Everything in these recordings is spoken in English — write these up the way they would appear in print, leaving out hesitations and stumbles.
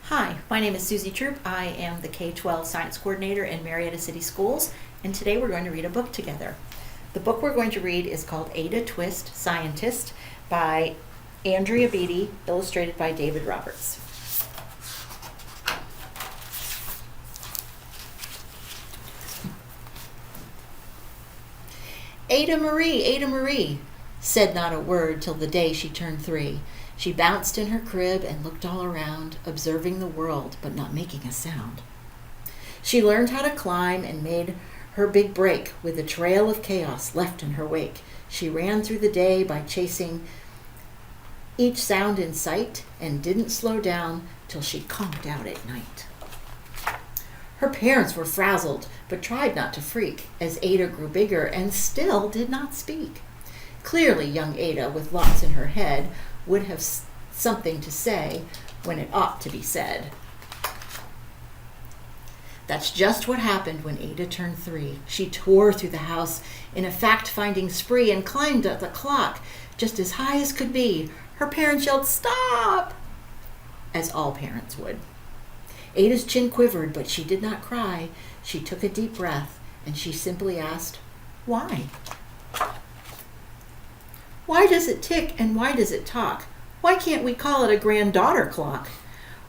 Hi, my name is Susie Troop. I am the K-12 Science Coordinator in Marietta City Schools, and today we're going to read a book together. The book we're going to read is called Ada Twist, Scientist by Andrea Beatty, illustrated by David Roberts. Ada Marie, said not a word till the day she turned 3. She bounced in her crib and looked all around, observing the world, but not making a sound. She learned how to climb and made her big break with a trail of chaos left in her wake. She ran through the day by chasing each sound in sight and didn't slow down till she conked out at night. Her parents were frazzled, but tried not to freak as Ada grew bigger and still did not speak. Clearly, young Ada, with lots in her head, would have something to say when it ought to be said. That's just what happened when Ada turned 3. She tore through the house in a fact-finding spree and climbed up the clock just as high as could be. Her parents yelled, "Stop!" as all parents would. Ada's chin quivered, but she did not cry. She took a deep breath, and she simply asked, "Why? Why does it tick and why does it talk? Why can't we call it a granddaughter clock?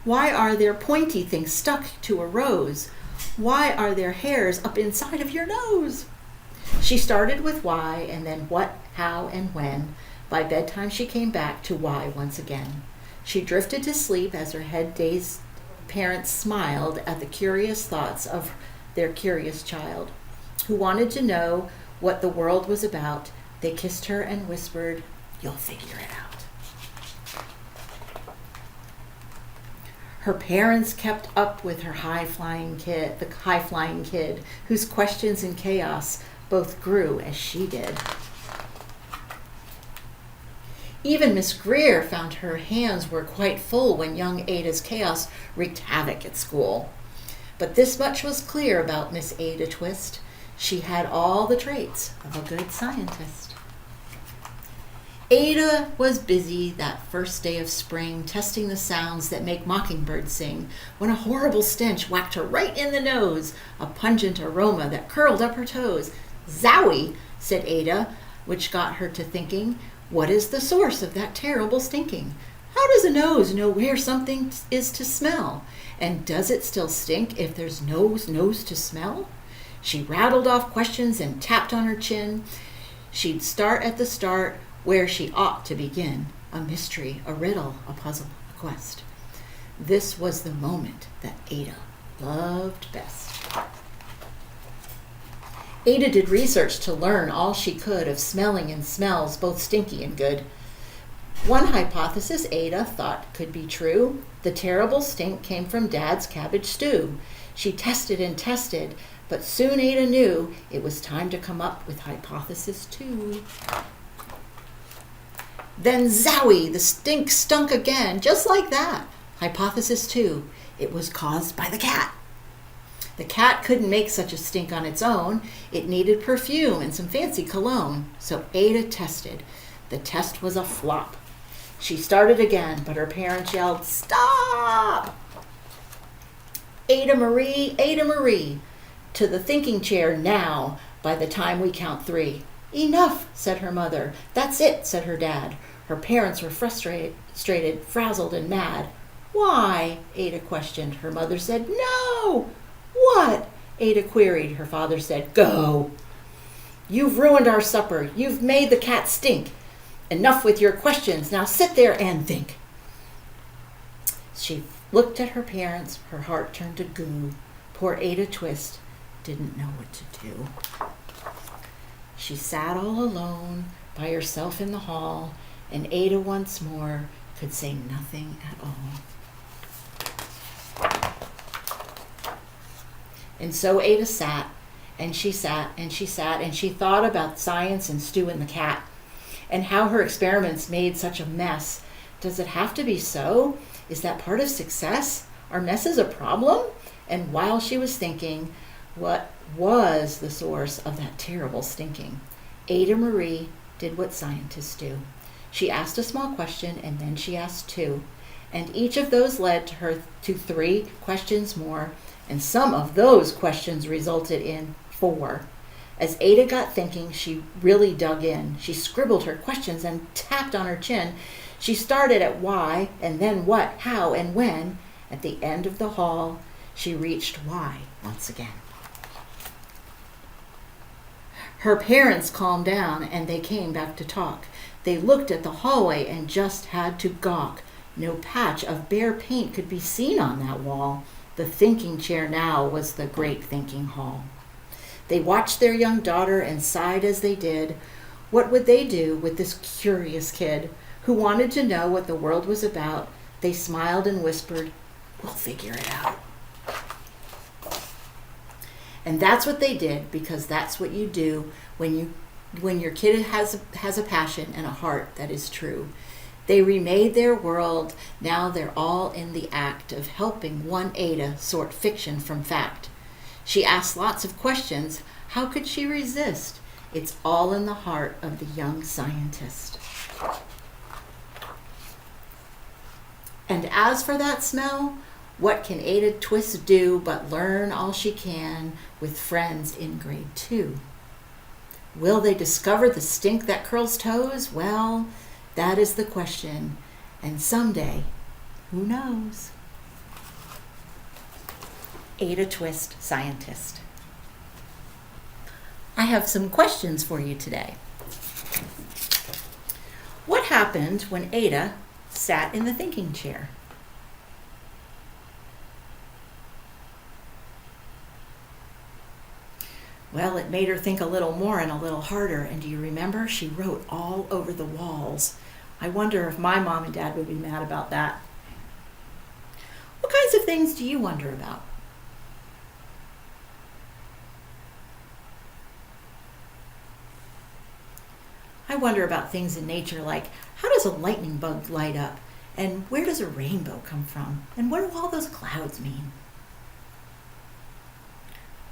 Why are there pointy things stuck to a rose? Why are there hairs up inside of your nose?" She started with why and then what, how, and when. By bedtime she came back to why once again. She drifted to sleep as her head-dazed parents smiled at the curious thoughts of their curious child, who wanted to know what the world was about. They kissed her and whispered, "You'll figure it out." Her parents kept up with her high-flying kid, whose questions and chaos both grew as she did. Even Miss Greer found her hands were quite full when young Ada's chaos wreaked havoc at school. But this much was clear about Miss Ada Twist. She had all the traits of a good scientist. Ada was busy that first day of spring, testing the sounds that make mockingbirds sing, when a horrible stench whacked her right in the nose, a pungent aroma that curled up her toes. "Zowie," said Ada, which got her to thinking, what is the source of that terrible stinking? How does a nose know where something is to smell? And does it still stink if there's no nose to smell? She rattled off questions and tapped on her chin. She'd start at the start, where she ought to begin. A mystery, a riddle, a puzzle, a quest. This was the moment that Ada loved best. Ada did research to learn all she could of smelling and smells, both stinky and good. One hypothesis Ada thought could be true. The terrible stink came from Dad's cabbage stew. She tested and tested, but soon Ada knew it was time to come up with hypothesis 2. Then zowie, the stink stunk again, just like that. Hypothesis 2, it was caused by the cat. The cat couldn't make such a stink on its own. It needed perfume and some fancy cologne. So Ada tested. The test was a flop. She started again, but her parents yelled, "Stop! Ada Marie, to the thinking chair now by the time we count 3. "Enough," said her mother. "That's it," said her dad. Her parents were frustrated, frazzled, and mad. "Why?" Ada questioned. Her mother said, "No." "What?" Ada queried. Her father said, "Go. You've ruined our supper. You've made the cat stink. Enough with your questions. Now sit there and think." She looked at her parents. Her heart turned to goo. Poor Ada Twist didn't know what to do. She sat all alone by herself in the hall, and Ada once more could say nothing at all. And so Ada sat, and she sat, and she sat, and she thought about science and Stu and the cat, and how her experiments made such a mess. Does it have to be so? Is that part of success? Are messes a problem? And while she was thinking, what was the source of that terrible stinking? Ada Marie did what scientists do. She asked a small question, and then she asked 2. And each of those led to 3 questions more, and some of those questions resulted in 4. As Ada got thinking, she really dug in. She scribbled her questions and tapped on her chin. She started at why, and then what, how, and when. At the end of the hall, she reached why once again. Her parents calmed down, and they came back to talk. They looked at the hallway and just had to gawk. No patch of bare paint could be seen on that wall. The thinking chair now was the great thinking hall. They watched their young daughter and sighed as they did. What would they do with this curious kid who wanted to know what the world was about? They smiled and whispered, "We'll figure it out." And that's what they did, because that's what you do when your kid has a passion and a heart that is true. They remade their world. Now they're all in the act of helping one Ada sort fiction from fact. She asked lots of questions. How could she resist? It's all in the heart of the young scientist. And as for that smell, what can Ada Twist do but learn all she can with friends in grade 2? Will they discover the stink that curls toes? Well, that is the question. And someday, who knows? Ada Twist, scientist. I have some questions for you today. What happened when Ada sat in the thinking chair? Well, it made her think a little more and a little harder. And do you remember? She wrote all over the walls. I wonder if my mom and dad would be mad about that. What kinds of things do you wonder about? I wonder about things in nature, like how does a lightning bug light up? And where does a rainbow come from? And what do all those clouds mean?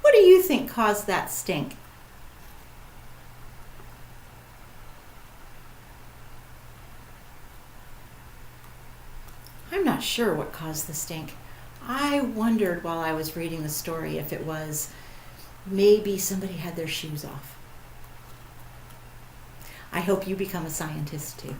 What do you think caused that stink? I'm not sure what caused the stink. I wondered while I was reading the story if it was maybe somebody had their shoes off. I hope you become a scientist too.